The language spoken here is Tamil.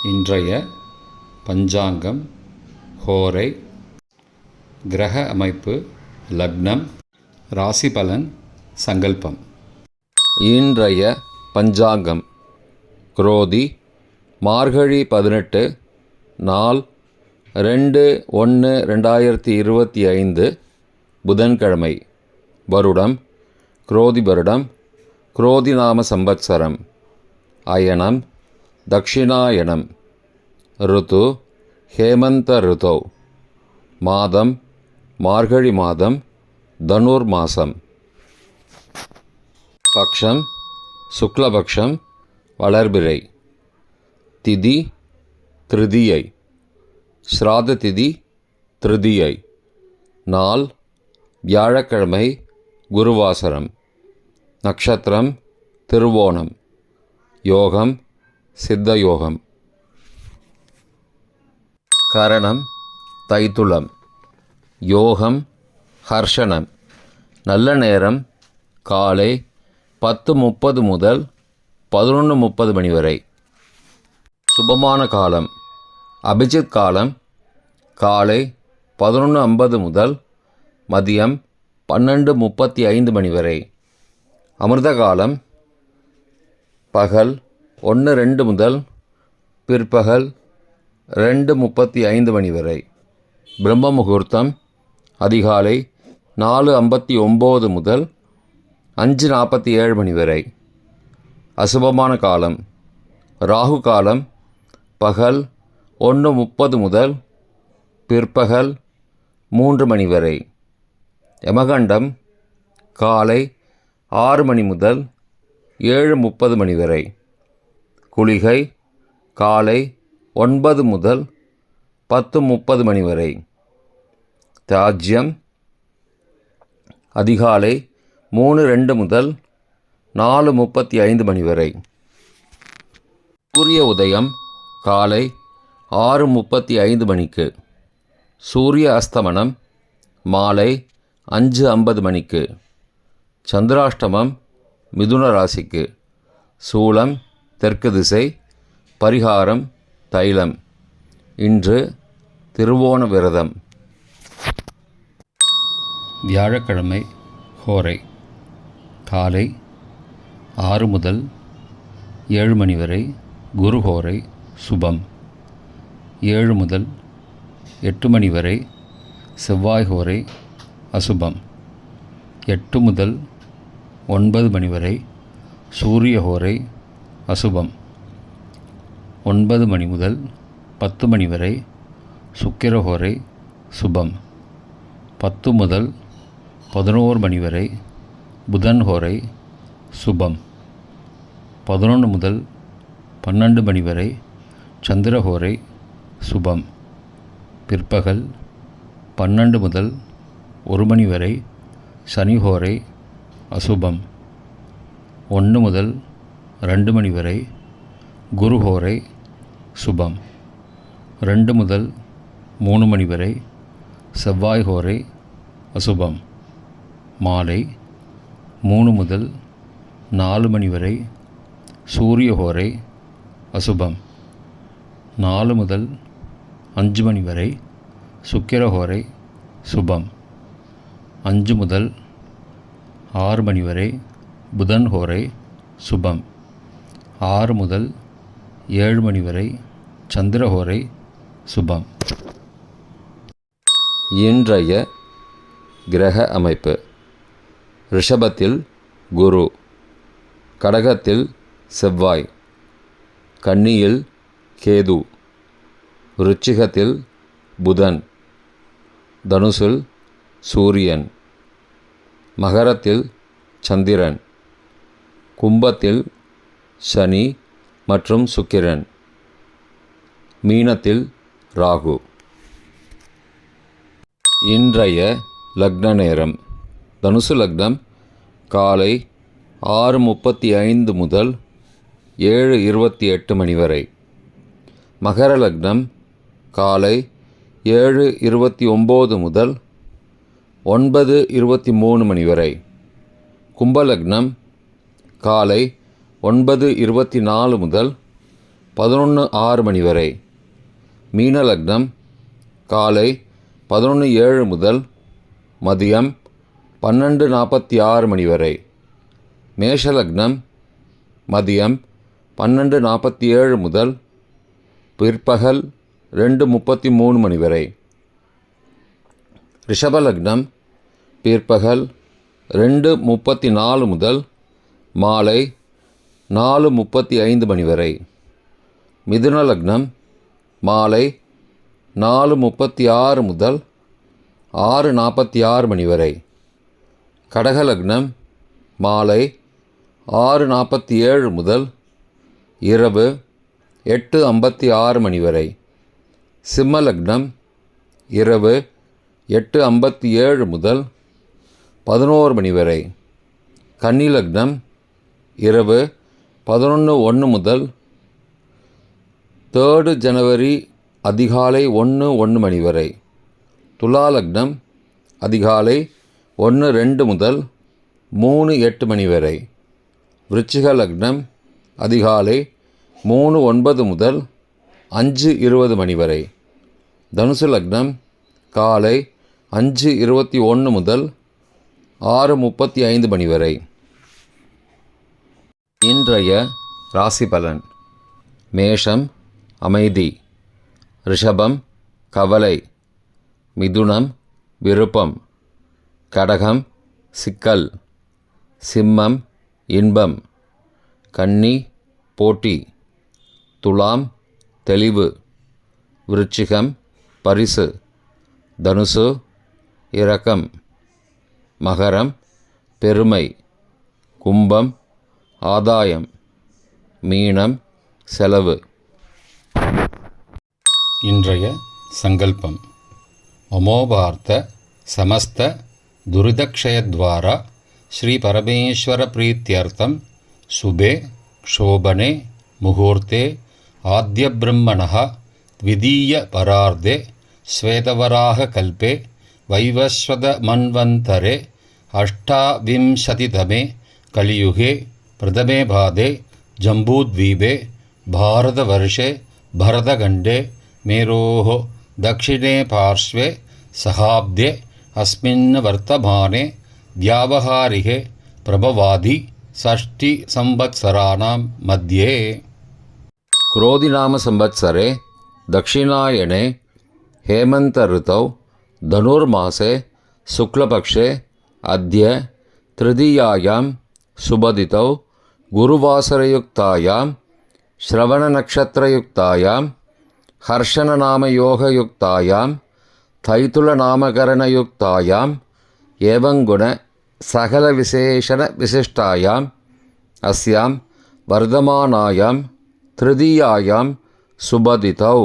இன்றைய பஞ்சாங்கம், ஹோரை, கிரக அமைப்பு, லக்னம், ராசி பலன், சங்கல்பம். இன்றைய பஞ்சாங்கம் குரோதி மார்கழி 18 நாள் 2/1/2025 புதன்கிழமை. வருடம் குரோதி வருடம், குரோதி நாம சம்பத்சரம். அயனம் தக்ஷிணாயனம். ருத்து ஹேமந்த ருதோ. மாதம் மார்கழி மாதம், தனுர் மாதம். பக்ஷம் சுக்லபக்ஷம், வளர்பிறை. திதி திருதியை. ஸ்ராத திதி திருதியை. நாள் வியாழக்கிழமை, குருவாசரம். நட்சத்திரம் திருவோணம். யோகம் சித்த யோகம். கரணம் தைத்துளம். யோகம் ஹர்ஷனம். நல்ல நேரம் காலை 10:30 முதல் 11:30 மணி வரை. சுபமான காலம் அபிஜித் காலம் காலை 11:50 முதல் மதியம் 12:35 மணி வரை. அமிர்த காலம் பகல் 1:02 முதல் பிற்பகல் 2:35 மணி வரை. பிரம்ம முகூர்த்தம் அதிகாலை 4:59 முதல் 5:47 மணி வரை. அசுபமான காலம் ராகு காலம் பகல் 1:30 முதல் பிற்பகல் 3 மணி வரை. யமகண்டம் காலை 6 மணி முதல் 7:30 மணி வரை. குளிகை காலை 9 முதல் 10:30 மணி வரை. தியாஜ்யம் அதிகாலை 3:02 முதல் 4:35 மணி வரை. சூரிய உதயம் காலை 6:35 மணிக்கு. சூரிய அஸ்தமனம் மாலை 5:50 மணிக்கு. சந்திராஷ்டமம் மிதுன ராசிக்கு. சூலம் தெற்கு திசை. பரிகாரம் தைலம். இன்று திருவோண விரதம். வியாழக்கிழமை, ஹோரை காலை 6 முதல் 7 மணி வரை குரு ஹோரை சுபம். 7 முதல் 8 மணி வரை செவ்வாய் ஹோரை அசுபம். 8 முதல் 9 மணி வரை சூரிய ஹோரை அசுபம். 9 மணி முதல் 10 மணி வரை சுக்கிர ஹோரை சுபம். 10 முதல் 11 மணி வரை புதன் ஹோரை சுபம். 11 முதல் 12 மணி வரை சந்திர ஹோரை சுபம். பிற்பகல் 12 முதல் 1 மணி வரை சனி ஹோரை அசுபம். 1 முதல் 2 மணி வரை குரு ஹோரை சுபம். 2 முதல் 3 மணி வரை செவ்வாய் ஹோரை அசுபம். மாலை 3 முதல் 4 மணி வரை சூரிய ஹோரை அசுபம். 4 முதல் 5 மணி வரை சுக்கிர ஹோரை சுபம். 5 முதல் 6 மணி வரை புதன் ஹோரை சுபம். 6 முதல் 7 மணி வரை சந்திர ஹோரை சுபம். இன்றைய கிரக அமைப்பு. ரிஷபத்தில் குரு, கடகத்தில் செவ்வாய், கன்னியில் கேது, விருச்சிகத்தில் புதன், தனுசில் சூரியன், மகரத்தில் சந்திரன், கும்பத்தில் சனி மற்றும் சுக்கிரன், மீனத்தில் ராகு. இன்றைய லக்ன நேரம். தனுசு லக்னம் காலை 6:35 முதல் 7:28 மணி வரை. மகர லக்னம் காலை 7:29 முதல் 9:23 மணி வரை. கும்பலக்னம் காலை 9:24 முதல் 11:06 மணி வரை. மீன லக்னம் காலை 11:07 முதல் மதியம் 12:46 மணி வரை. மேஷ லக்னம் மதியம் 12:47 முதல் பிற்பகல் 2:33 மணி வரை. ரிஷப லக்னம் பிற்பகல் 2:34 முதல் மாலை 4:35 மணி வரை. மிதுன லக்னம் மாலை 4:36 முதல் 6:46 மணி வரை. கடக லக்னம் மாலை 6:47 முதல் இரவு 8:56 மணி வரை. சிம்ம லக்னம் இரவு 8:57 முதல் 11 மணி வரை. கன்னி லக்னம் இரவு 11:01 முதல் 3 ஜனவரி அதிகாலை 1:01 மணி வரை. துலா லக்னம் அதிகாலை 1:02 முதல் 3:08 மணி வரை. விருச்சிக லக்னம் அதிகாலை 3:09 முதல் 5:20 மணி வரை. தனுசு லக்னம் காலை 5:21 முதல் 6:35 மணி வரை. இன்றைய ராசி பலன். மேஷம் அமைதி, ரிஷபம் கவலை, மிதுனம் விருப்பம், கடகம் சிக்கல், சிம்மம் இன்பம், கன்னி போட்டி, துலாம் தெளிவு, விருச்சிகம் பரிசு, தனுசு இரக்கம், மகரம் பெருமை, கும்பம் ஆதாயம், மீனம் செலவு. இன்றைய சங்கல்பம். மமோபார்த்த சமஸ்த துரிதக்ஷயத்வாரா ஸ்ரீ பரமேஸ்வர பிரீத்யர்த்தம் சுபே க்ஷோபனே முகூர்த்தே ஆத்ய பிரம்மணः த்விதீய பரார்த்தே ஸ்வேதவராக கல்பே வைவஸ்வத மன்வந்தரே அஷ்டாவிம்சதிதமே கலியுகே பிரதமே பாதே ஜம்பூத்வீபே பாரதவர்ஷே பரதகண்டே மேரோः दक्षिणे पार्श्वे सहाब्दे अस्मिन् वर्तमाने व्यावहारिके प्रभवादि षष्टिसंवत्सराणां मध्ये. क्रोधिनाम संवत्सरे दक्षिणायने हेमंत ऋतौ धनुर्मासे शुक्लपक्षे अद्य तृतीयायां शुभदितौ गुरुवासरयुक्तायां श्रवणनक्षत्रयुक्तायां हर्षणनामयोगयुक्तायां तैतुलनामकरणयुक्तायां एवंगुण सकलविशेषणविशिष्टायाम् अस्यां वर्धमानायां तृतीयायां शुभदितौ